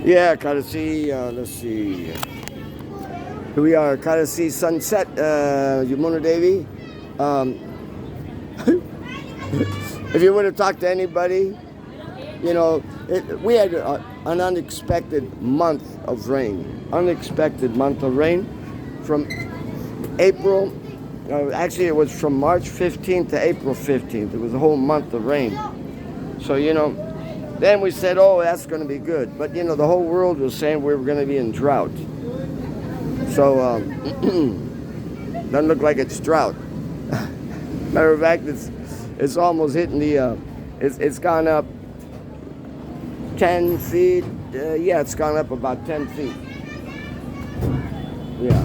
Yeah, Ekadashi, let's see. Here we are, Ekadashi Sunset, Yamuna Devi. Um, if you would have talked to anybody, we had an unexpected month of rain. Unexpected month of rain from April. Actually, it was from March 15th to April 15th. It was a whole month of rain. So, then we said, oh, that's going to be good. But, the whole world was saying we were going to be in drought. So, doesn't look like it's drought. Matter of fact, it's almost hitting the, it's gone up 10 feet. Yeah, it's gone up about 10 feet. Yeah.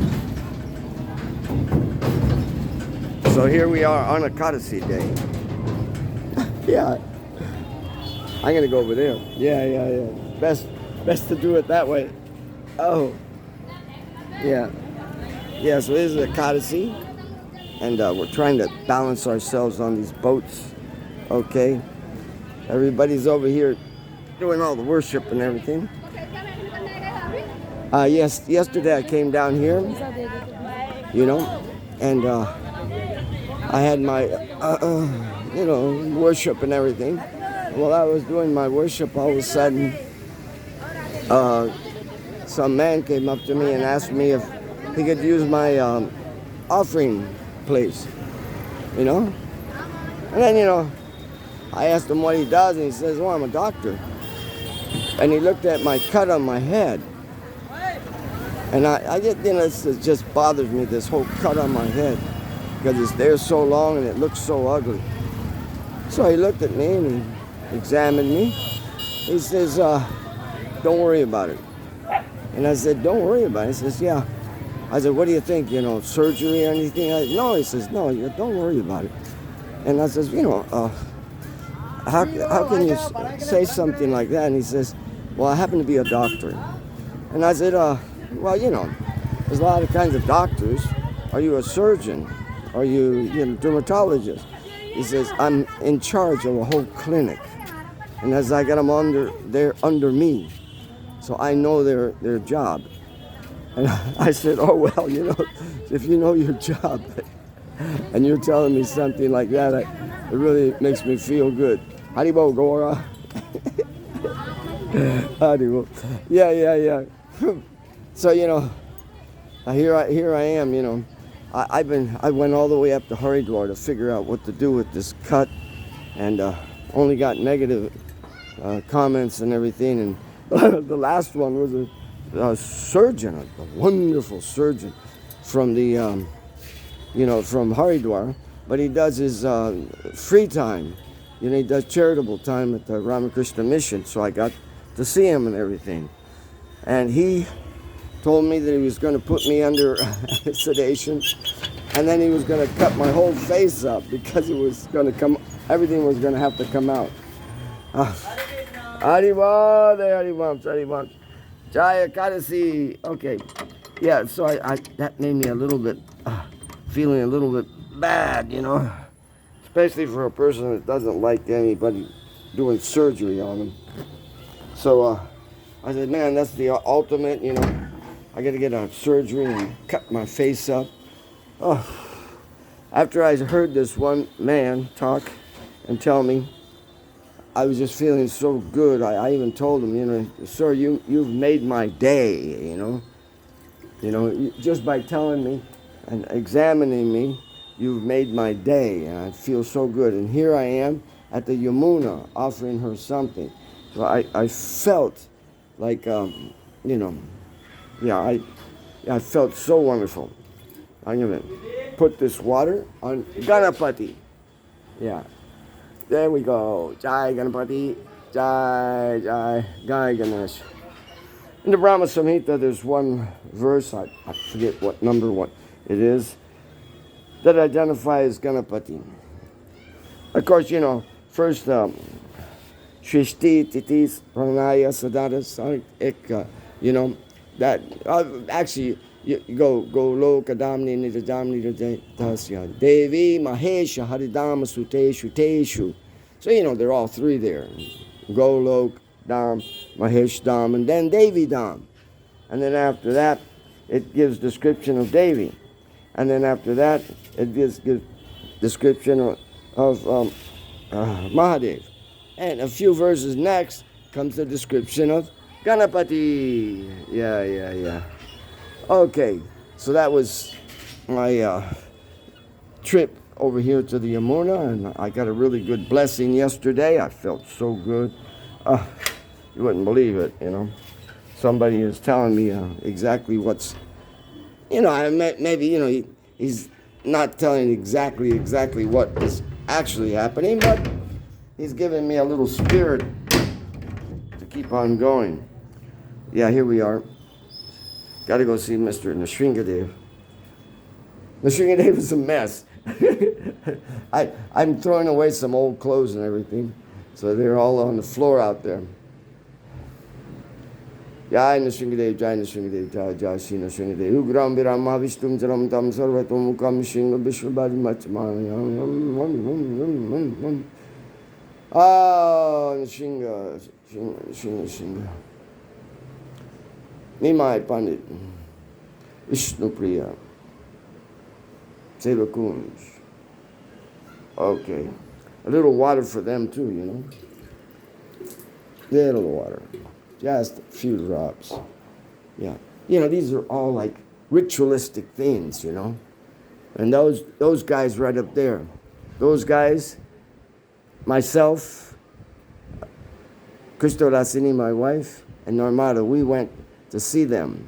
So here we are on Ekadashi Day. Yeah. I'm going to go over there. Yeah. Best to do it that way. Oh. Yeah. Yeah, so this is Ekadashi. And we're trying to balance ourselves on these boats. Okay. Everybody's over here doing all the worship and everything. Yes, yesterday I came down here, and I had my, worship and everything. While I was doing my worship, all of a sudden, some man came up to me and asked me if he could use my offering place, And then, I asked him what he does, and he says, well, I'm a doctor. And he looked at my cut on my head. And I get, it just bothers me, this whole cut on my head, because it's there so long and it looks so ugly. So he looked at me and he examined me. He says, don't worry about it. And I said, don't worry about it. He says, yeah. I said, what do you think, surgery or anything? No, he says, no, don't worry about it. And I says, how can you say something like that? And he says, well, I happen to be a doctor. And I said, well, there's a lot of kinds of doctors. Are you a surgeon? Are you a dermatologist? He says, I'm in charge of a whole clinic. And as I got them they're under me. So I know their job. And I said, oh, well, if you know your job and you're telling me something like that, it really makes me feel good. Haribo, Gora. Haribo. Yeah. So, here I am, I went all the way up to Haridwar to figure out what to do with this cut, and only got negative comments and everything. And the last one was a surgeon, a wonderful surgeon from the, from Haridwar, but he does his free time. He does charitable time at the Ramakrishna Mission, so I got to see him and everything. And he told me that he was going to put me under sedation, and then he was going to cut my whole face up because it was going to everything was going to have to come out. Haribam. Jaya Ekadashi. Okay. Yeah, so I that made me a little bit, feeling a little bit bad, especially for a person that doesn't like anybody doing surgery on them. So I said, man, that's the ultimate, I got to get a surgery and cut my face up. Oh, after I heard this one man talk and tell me, I was just feeling so good. I even told him, sir, you've made my day, just by telling me and examining me, you've made my day, and I feel so good. And here I am at the Yamuna offering her something. So I felt like, I felt so wonderful. I'm going to put this water on Ganapati. Yeah. There we go. Jai Ganapati. Jai Ganesh. In the Brahma Samhita, there's one verse, I forget what number it is, that identifies Ganapati. Of course, first, Shrishti, Titis, Pranaya, Sadhana, that, actually, you go Lokadamni, Nidadamni, Tasya, Devi, Mahesha, Haridama, Suteshu, Teshu. So, they're all three there. Golok, Dham, Mahesh Dham, and then Devi Dham. And then after that, it gives description of Devi. And then after that, it gives description of Mahadev. And a few verses next comes the description of Ganapati. Yeah. Okay, so that was my trip over here to the Yamuna, and I got a really good blessing yesterday. I felt so good. You wouldn't believe it, you know. Somebody is telling me exactly what's, you know, maybe, you know, he's not telling exactly what is actually happening, but he's giving me a little spirit to keep on going. Yeah, here we are. Got to go see Mr. Nrsingadev. Nrsingadev is a mess. I'm throwing away some old clothes and everything, so they're all on the floor out there. Jai Nrsingadev, Jai Nrsingadev, Jai Jai Shri Nrsingadev. Ugram Viram Mahavishtum Jaram Tam Sarvatum Mukam Shinga Vishwabhari Machman. Ah, Nrsinga. Nimai Pandit. Vishnu Priya. Sevakunj. Okay. A little water for them too, you know. Little water. Just a few drops. Yeah. You know, these are all like ritualistic things, you know. And those guys right up there, those guys, myself, Kristo Rasini, my wife, and Narmada, we went to see them.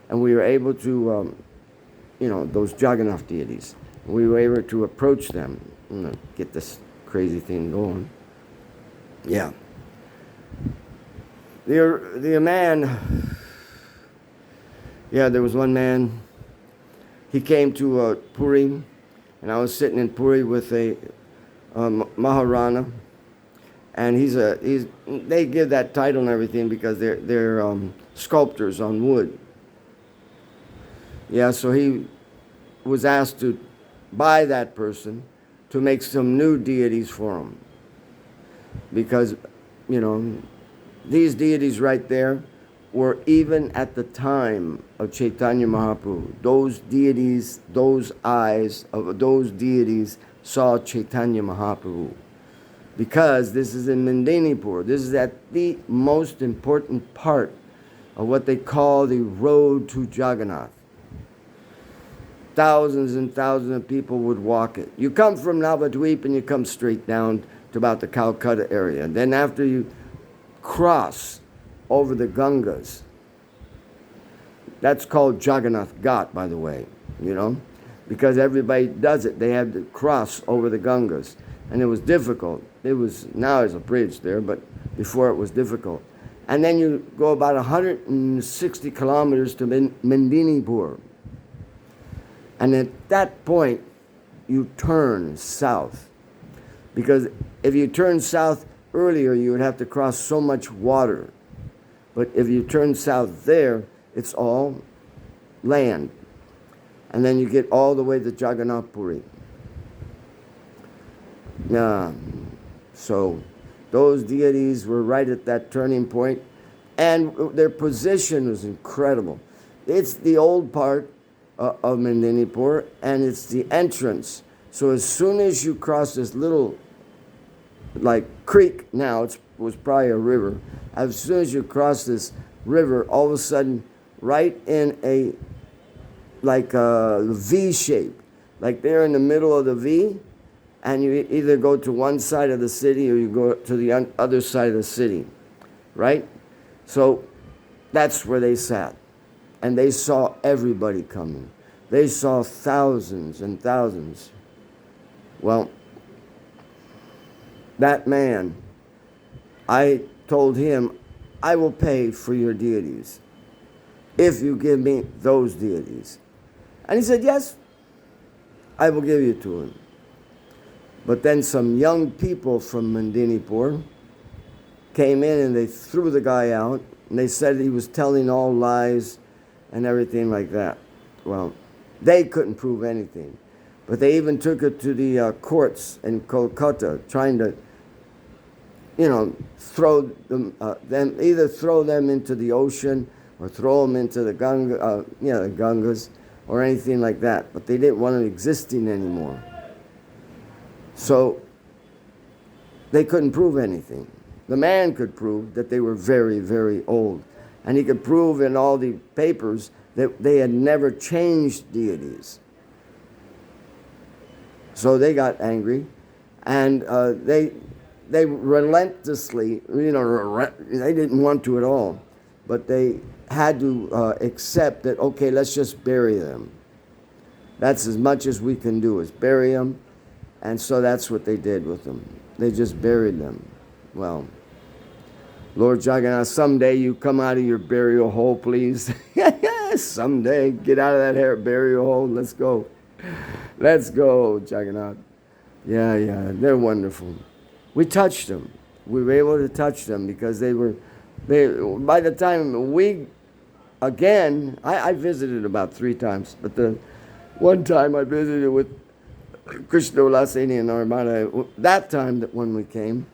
And we were able to, you know, those Jagannath deities. We were able to approach them, you know, get this crazy thing going. Yeah. The man, yeah, there was one man, he came to Puri, and I was sitting in Puri with a Maharana, and they give that title and everything because they're sculptors on wood. Yeah, so he was asked to buy that person to make some new deities for him. Because, you know, these deities right there were even at the time of Chaitanya Mahaprabhu. Those deities, those eyes of those deities saw Chaitanya Mahaprabhu. Because this is in Mendinipur. This is at the most important part of what they call the road to Jagannath. Thousands and thousands of people would walk it. You come from Navadvip and you come straight down to about the Calcutta area. And then after you cross over the Gangas, that's called Jagannath Ghat, by the way, you know, because everybody does it. They had to cross over the Gangas, and it was difficult. Now there's a bridge there, but before it was difficult. And then you go about 160 kilometers to Mendinipur. And at that point, you turn south. Because if you turn south earlier, you would have to cross so much water. But if you turn south there, it's all land. And then you get all the way to Jagannath Puri. So those deities were right at that turning point, and their position was incredible. It's the old part of Mendinipur, and it's the entrance. So as soon as you cross this little, like, creek now, it was probably a river. As soon as you cross this river, all of a sudden, right in a, like a V shape, like they're in the middle of the V, and you either go to one side of the city or you go to the other side of the city, right? So that's where they sat. And they saw everybody coming. They saw thousands and thousands. Well, that man, I told him, I will pay for your deities if you give me those deities. And he said, yes, I will give you to him. But then some young people from Mendinipur came in and they threw the guy out, and they said he was telling all lies and everything like that. Well, they couldn't prove anything. But they even took it to the courts in Kolkata, trying to throw them into the ocean or throw them into the the Gangas or anything like that. But they didn't want it existing anymore. So they couldn't prove anything. The man could prove that they were very, very old. And he could prove in all the papers that they had never changed deities. So they got angry, and they relentlessly, they didn't want to at all, but they had to accept that, okay, let's just bury them. That's as much as we can do, is bury them. And so that's what they did with them. They just buried them. Well, Lord Jagannath, someday you come out of your burial hole, please. Someday, get out of that burial hole. Let's go. Let's go, Jagannath. Yeah, they're wonderful. We touched them. We were able to touch them because by the time I visited about 3 times, but the one time I visited with Krishna Ulasini and Armada, that time that when we came,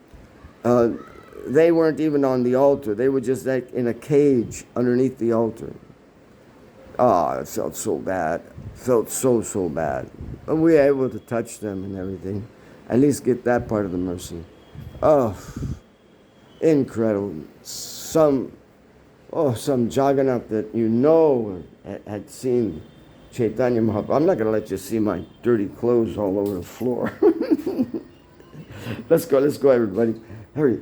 they weren't even on the altar. They were just like in a cage underneath the altar. Oh, it felt so bad. Felt so bad. But we were able to touch them and everything. At least get that part of the mercy. Oh, incredible. Some Jagannath that had seen Chaitanya Mahaprabhu. I'm not going to let you see my dirty clothes all over the floor. Let's go, everybody. Hurry.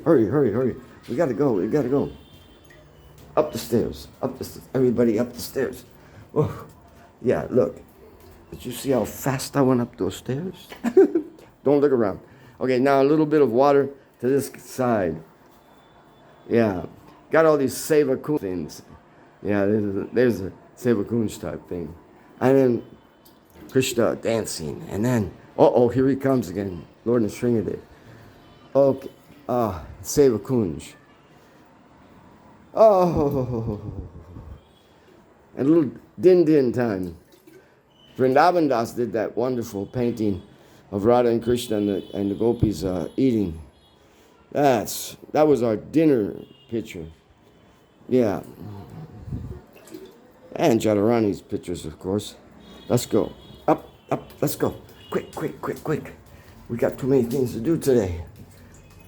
We got to go. Up the stairs. Everybody up the stairs. Oh, yeah, look. Did you see how fast I went up those stairs? Don't look around. Okay, now a little bit of water to this side. Yeah. Got all these Seva Kunj things. Yeah, there's a Seva Kunj type thing. And then Krishna dancing. And then, here he comes again. Lord Nrsingadev. Okay. Seva Kunj. Oh. And a little din time. Vrindavan Das did that wonderful painting of Radha and Krishna and the gopis eating. That was our dinner picture. Yeah. And Jadharani's pictures, of course. Let's go. Up, let's go. Quick. We got too many things to do today.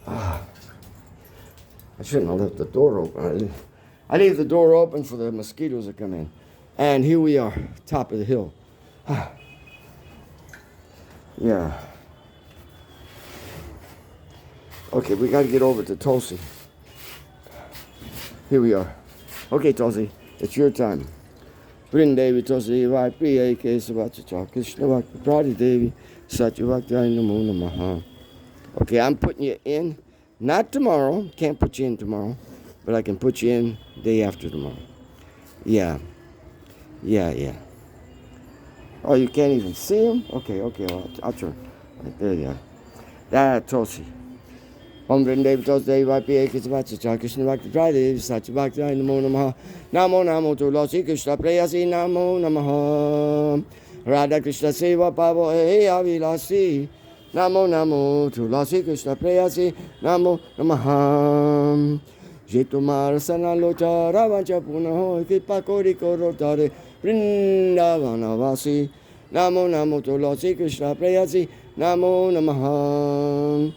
I shouldn't have left the door open. I leave the door open for the mosquitoes to come in. And here we are, top of the hill. Yeah. Okay, we got to get over to Tulsi. Here we are. Okay, Tulsi, it's your time. Vrindevi Tulsi Vai Priya Kesavacha Krishna Bhakti Prati Devi Satyavakti Namo Namaha. Okay, I'm putting you in. Not tomorrow. Can't put you in tomorrow. But I can put you in day after tomorrow. Yeah. Oh, you can't even see him? Okay, I'll turn. Right, there you are. That Tulsi. Om Vrindevi Tulsi Devi Vai Kesavacha Krishna Bhakti Prati Devi Satyavakti Namo Namaha. Namo Tulsi Krishna Prayasi Namo Namaha. Radha Krishna Seva Pavo He Avilasi. Namo Tulasi Krishna Prayasi Namo Namaha. Je tumhara sanalocha ravancha punaho kripa kori koro tare Vrindavanavasi. Namo Tulasi Krishna Prayasi Namo Namaha.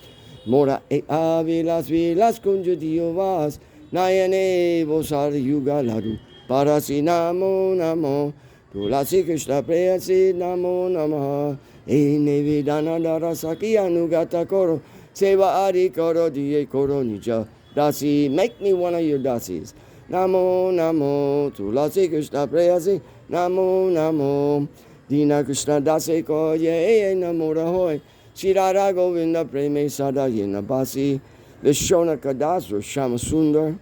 Mora vilas kunja diovas nayane vosar yuga ladu parasi Namo Tulasi Krishna Prayasi Namo Namaha. Ene vidana dara saki anugata koro seva ari koro diye koro nija dasi. Make me one of your dasis. Namo Tulasi Krishna Prayasi Namo Dina Krishna dasi ko ye namo rahoy Shirara Govinda Preme Sada Yena Basi. The Shonaka Das or Shamasundar.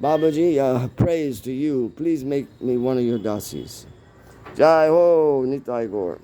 Babaji, praise to you. Please make me one of your dasis. Jai Ho Nitai Gaur.